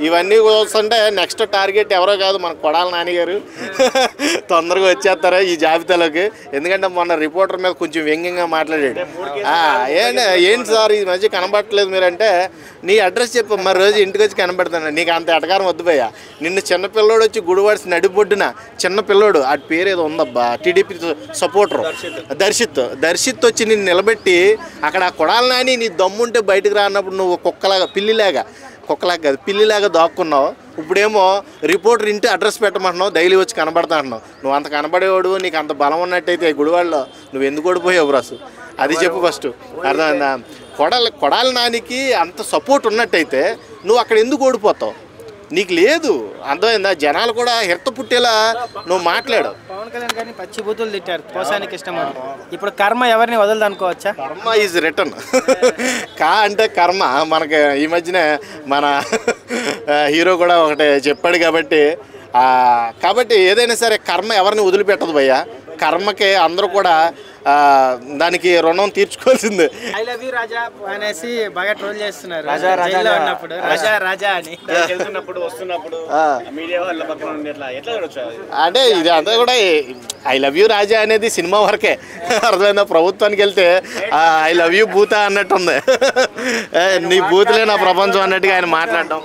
ఇవన్నీ చూస్తుంటే next target ఎవరో కాదు, మన కొడాల నాని గారు తొందరగా వచ్చేస్తారు ఈ జాబితాలోకి. ఎందుకంటే మొన్న రిపోర్టర్ మీద కొంచెం వ్యంగ్యంగా మాట్లాడాడు. ఏంటి సార్ ఈ మధ్య కనబడట్లేదు మీరంటే, నీ అడ్రస్ చెప్పు, మరి రోజు ఇంటికి వచ్చి కనబడతాను. నీకు అంత ఎటకారం వద్దు భయ్యా. నిన్ను చిన్నపిల్లోడు వచ్చి గుడివాడిసి నడిబొడ్డున చిన్నపిల్లోడు, ఆ పేరు ఏదో ఉందబ్బా, టీడీపీ సపోర్టరు దర్శిత్ వచ్చి నిన్ను నిలబెట్టి అక్కడ కొడాల నాని నీ దమ్ముంటే బయటకు రా అన్నప్పుడు నువ్వు కుక్కలాగా పిల్లిలాగా దాక్కున్నావు. ఇప్పుడేమో రిపోర్టర్ ఇంటి అడ్రస్ పెట్టమంటున్నావు, డైలీ వచ్చి కనబడతా అంటున్నావు. నువ్వు అంత కనబడేవాడు, నీకు అంత బలం ఉన్నట్టయితే గుడివాడలో నువ్వు ఎందుకు ఓడిపోయావు బ్రాసు? అది చెప్పు ఫస్ట్. అర్థమైందా? కొడాల నానికి అంత సపోర్ట్ ఉన్నట్టయితే నువ్వు అక్కడ ఎందుకు ఓడిపోతావు? నీకు లేదు. అర్థమైందా? జనాలు కూడా హిర్త పుట్టేలా నువ్వు మాట్లాడు. పవన్ కళ్యాణ్ గారిని పచ్చి బూతులు తిట్టారు, పోసానికి ఇష్టం. ఇప్పుడు కర్మ ఎవరిని వదలదు అనుకోవచ్చా? కర్మ ఈజ్ రిటర్న్. అంటే కర్మ మనకి ఈ మధ్యనే మన హీరో కూడా ఒకటి చెప్పాడు కాబట్టి ఏదైనా సరే కర్మ ఎవరిని వదిలిపెట్టదు భయ్యా. కర్మకి అందరూ కూడా దానికి రుణం తీర్చుకోవాల్సిందే. ఐ లవ్ యూ రాజా అనేసి బాగా ట్రోల్ చేస్తున్నారు. అంటే ఇది అంతా కూడా ఐ లవ్ యూ రాజా అనేది సినిమా వరకే. అర్థమైందా? ప్రభుత్వానికి వెళ్తే ఐ లవ్ యూ భూత అన్నట్టుంది. నీ బూతులే నా ప్రపంచం అన్నట్టుగా ఆయన మాట్లాడటం.